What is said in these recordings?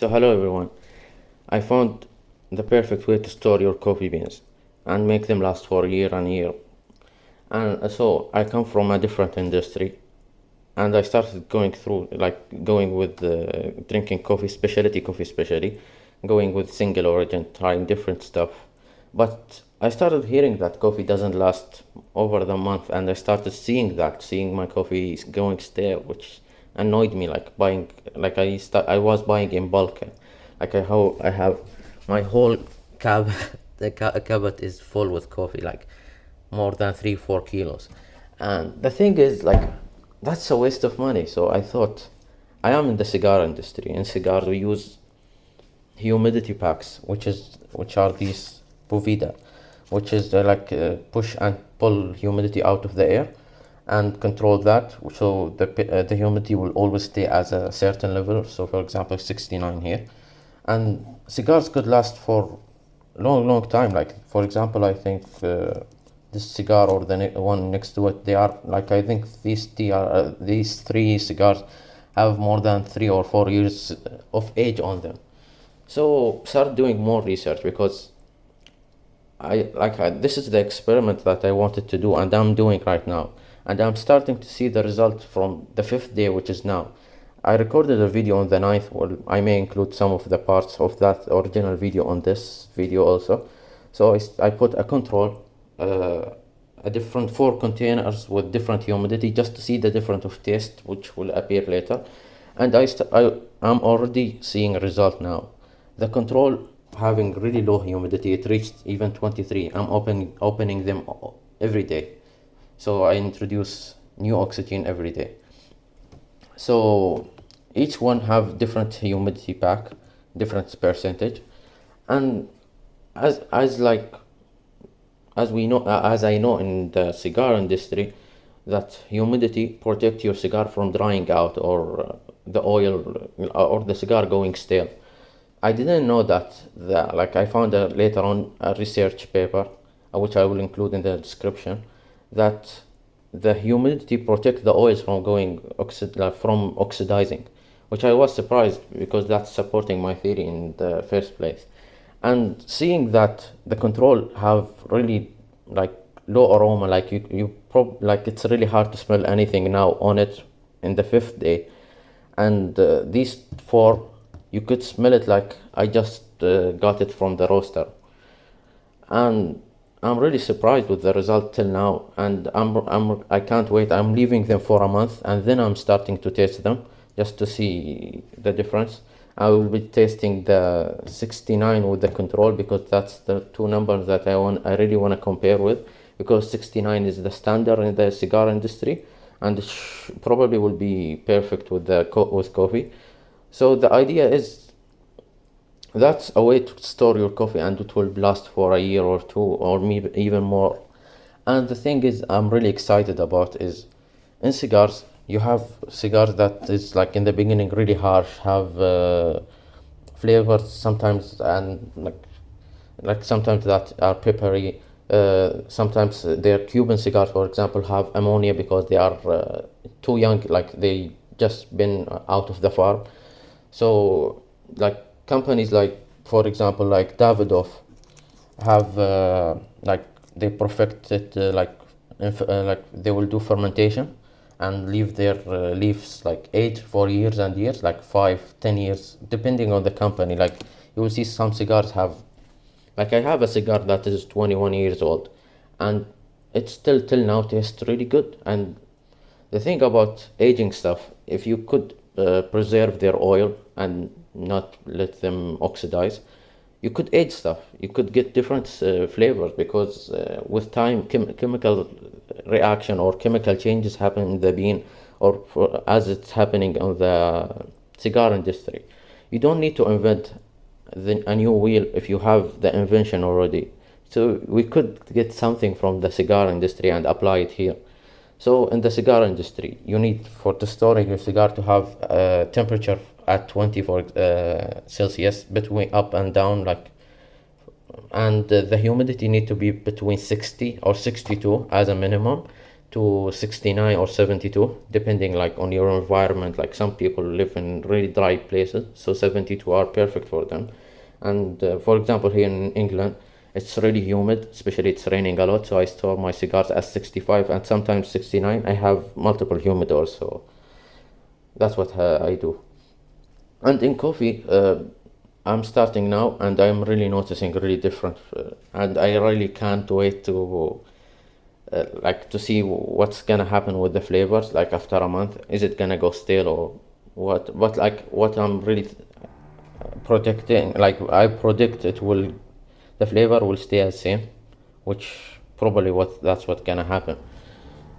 So hello everyone. I found the perfect way to store your coffee beans and make them last for year and year. And so I come from a different industry and I started going with drinking coffee, specialty coffee especially, going with single origin, trying different stuff. But I started hearing that coffee doesn't last over the month, and I started seeing my coffee is going stale, which annoyed me. Like buying, I was buying in bulk, how I have my whole cab, cupboard is full with coffee, like more than 3-4 kilos, and the thing is like that's a waste of money. So I thought, I am in the cigar industry. In cigars we use humidity packs, which are these Boveda, which is push and pull humidity out of the air and control that, so the humidity will always stay at a certain level. So for example 69 here, and cigars could last for long time. Like for example, I think this cigar or the one next to it, they are like, I think these three cigars have more than 3 or 4 years of age on them. So start doing more research, because this is the experiment that I wanted to do, and I'm doing right now, and I'm starting to see the result from the fifth day, which is now. I recorded a video on the ninth. Well, I may include some of the parts of that original video on this video also. So I put a control, a different 4 containers with different humidity, just to see the difference of taste, which will appear later. And I'm already seeing a result now. The control having really low humidity, it reached even 23. I'm opening them every day. So I introduce new oxygen every day. So each one have different humidity pack, different percentage, and as I know in the cigar industry, that humidity protect your cigar from drying out, or the oil, or the cigar going stale. I didn't know that. I found later on a research paper, which I will include in the description, that the humidity protect the oils from from oxidizing, which I was surprised, because that's supporting my theory in the first place. And seeing that the control have really low aroma, it's really hard to smell anything now on it in the fifth day, and these four, you could smell it like I just got it from the roaster. And I'm really surprised with the result till now, and I can't wait. I'm leaving them for a month, and then I'm starting to taste them just to see the difference. I will be tasting the 69 with the control, because that's the two numbers that I really want to compare with, because 69 is the standard in the cigar industry, and it probably will be perfect with with coffee. So the idea is, that's a way to store your coffee, and it will last for a year or two, or maybe even more. And the thing is, I'm really excited about is, in cigars, you have cigars that is like in the beginning really harsh, have flavors sometimes, and sometimes that are peppery. Sometimes their Cuban cigars, for example, have ammonia, because they are too young, like they just been out of the farm. So companies for example, like Davidoff, have they perfect it, they will do fermentation and leave their leaves age for years and years, 5-10 years, depending on the company. You will see some cigars have, I have a cigar that is 21 years old, and it still till now tastes really good. And the thing about aging stuff, if you could preserve their oil and not let them oxidize, you could age stuff. You could get different flavors, because with time, chemical reaction or chemical changes happen in the bean, or as it's happening on the cigar industry. You don't need to invent a new wheel if you have the invention already. So we could get something from the cigar industry and apply it here. So in the cigar industry, you need, for the storing your cigar, to have a temperature at 24 Celsius, between up and down, and the humidity need to be between 60 or 62 as a minimum, to 69 or 72, depending like on your environment. Like some people live in really dry places, so 72 are perfect for them. And for example, here in England, it's really humid, especially it's raining a lot, so I store my cigars at 65 and sometimes 69. I have multiple humidors, so that's what I do. And in coffee, I'm starting now, and I'm really noticing really different, and I really can't wait to like to see what's gonna happen with the flavors. Like after a month, is it gonna go stale or what? But like what I'm really projecting, like I predict it will, the flavor will stay as same, which probably that's what gonna happen.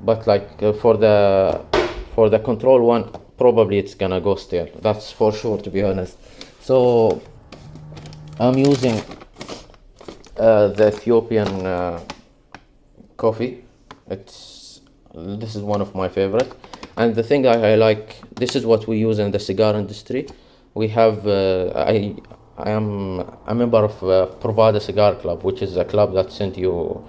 But like for the control one, probably it's gonna go stale. That's for sure, to be honest. So I'm using the Ethiopian coffee. This is one of my favorite, and the thing I like, this is what we use in the cigar industry. We have I am a member of Boveda Cigar Club, which is a club that sent you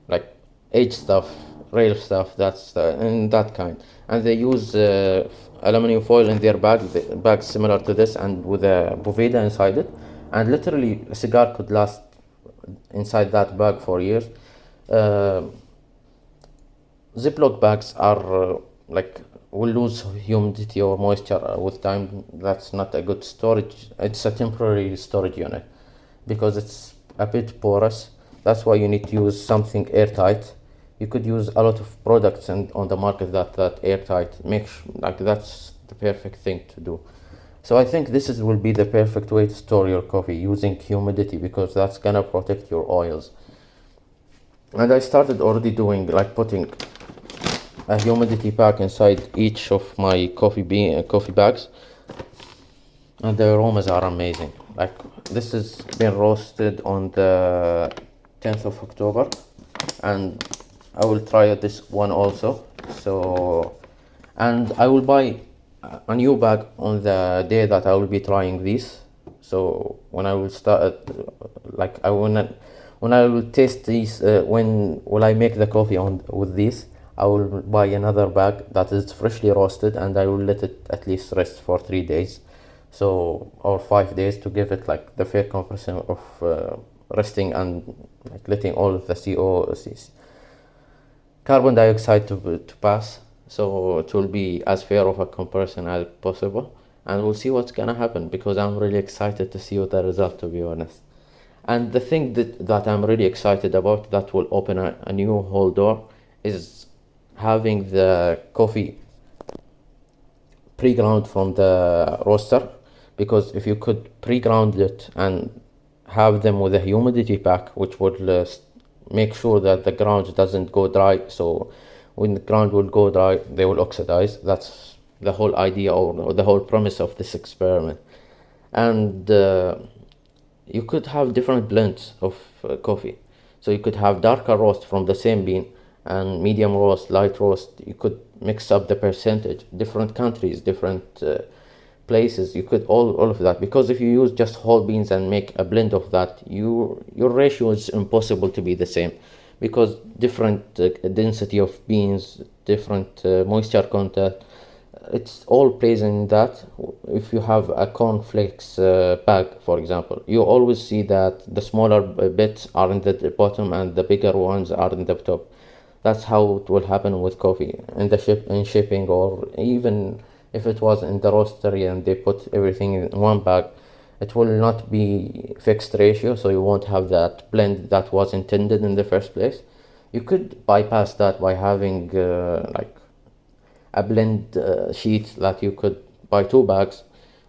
like aged stuff, rare stuff, that's and that kind. And they use aluminum foil in their bags similar to this, and with a Boveda inside it. And literally, a cigar could last inside that bag for years. Uh, Ziploc bags are like will lose humidity or moisture with time. That's not a good storage. It's a temporary storage unit because it's a bit porous. That's why you need to use something airtight. You could use a lot of products on the market that airtight. Like that's the perfect thing to do. So I think will be the perfect way to store your coffee, using humidity, because that's gonna protect your oils. And I started already doing, like, putting a humidity pack inside each of my coffee bags, and the aromas are amazing. Like, this has been roasted on the 10th of October, and I will try this one also. So, and I will buy a new bag on the day that I will be trying these. So when I will start, like when I will taste these, when will I make the coffee on with these, I will buy another bag that is freshly roasted, and I will let it at least rest for 3 days, so, or 5 days, to give it like the fair comparison of resting and like letting all of the carbon dioxide to pass, so it will be as fair of a comparison as possible. And we'll see what's gonna happen, because I'm really excited to see what the result, to be honest. And the thing that I'm really excited about, that will open a new whole door, is having the coffee pre-ground from the roaster. Because if you could pre-ground it and have them with a humidity pack, which would make sure that the ground doesn't go dry, so when the ground will go dry, they will oxidize. That's the whole idea, or the whole premise of this experiment. And you could have different blends of coffee. So you could have darker roast from the same bean, and medium roast, light roast. You could mix up the percentage, different countries, different places. You could all of that, because if you use just whole beans and make a blend of that, your ratio is impossible to be the same, because different density of beans, different moisture content, it's all plays in that. If you have a cornflakes bag, for example, you always see that the smaller bits are in the bottom and the bigger ones are in the top. That's how it will happen with coffee in in shipping, or even if it was in the roastery and they put everything in one bag, it will not be fixed ratio, so you won't have that blend that was intended in the first place. You could bypass that by having like a blend sheet that you could buy 2 bags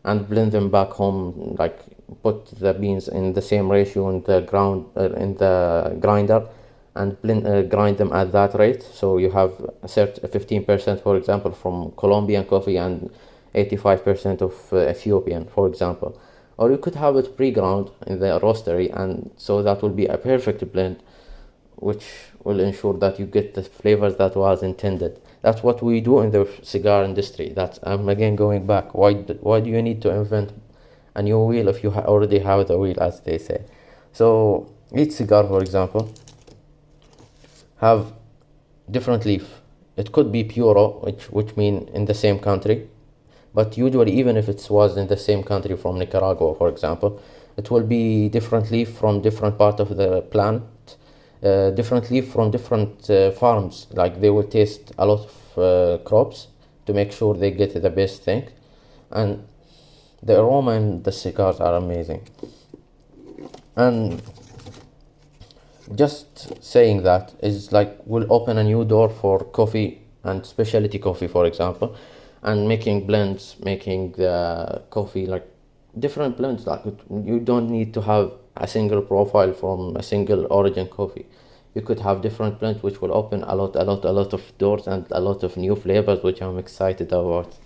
and blend them back home, like put the beans in the same ratio in the in the grinder, and grind them at that rate. So you have a certain 15%, for example, from Colombian coffee, and 85% of Ethiopian, for example. Or you could have it pre-ground in the roastery, and so that will be a perfect blend, which will ensure that you get the flavors that was intended. That's what we do in the cigar industry. That's I'm again going back. Why do you need to invent a new wheel if you already have the wheel, as they say? So each cigar, for example, have different leaf. It could be puro, which mean in the same country, but usually even if it was in the same country from Nicaragua, for example, it will be differently from different part of the plant, differently from different farms. Like they will taste a lot of crops to make sure they get the best thing, and the aroma in the cigars are amazing. And just saying that is like will open a new door for coffee and specialty coffee, for example, and making blends, making the coffee like different blends. Like you don't need to have a single profile from a single origin coffee. You could have different blends, which will open a lot of doors and a lot of new flavors, which I'm excited about.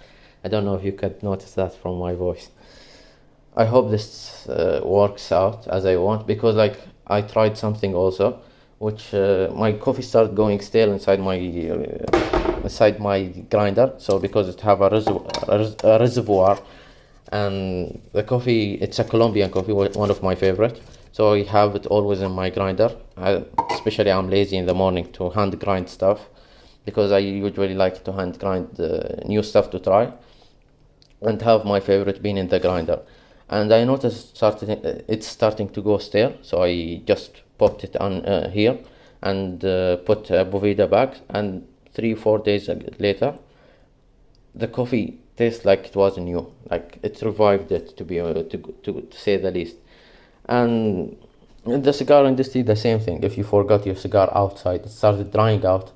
I don't know if you could notice that from my voice. I hope this works out as I want, because like I tried something also, which my coffee started going stale inside my grinder. So because it have a reservoir, and the coffee, it's a Colombian coffee, one of my favorite. So I have it always in my grinder. Especially I'm lazy in the morning to hand grind stuff, because I usually like to hand grind new stuff to try, and have my favorite bean in the grinder. And I noticed it's starting to go stale, so I just popped it on here and put a Boveda bag, and 3 4 days later the coffee tastes like it was new, like it revived it, to say the least. And in the cigar industry, the same thing. If you forgot your cigar outside, it started drying out,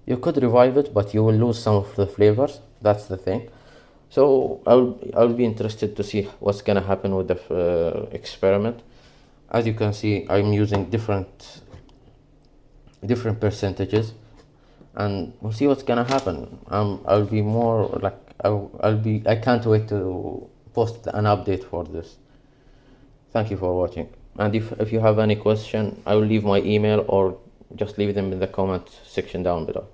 you could revive it, but you will lose some of the flavors. That's the thing. So I'll be interested to see what's gonna happen with the experiment. As you can see, I'm using different percentages, and we'll see what's gonna happen. I'll be more like I can't wait to post an update for this. Thank you for watching. And if you have any question, I will leave my email, or just leave them in the comment section down below.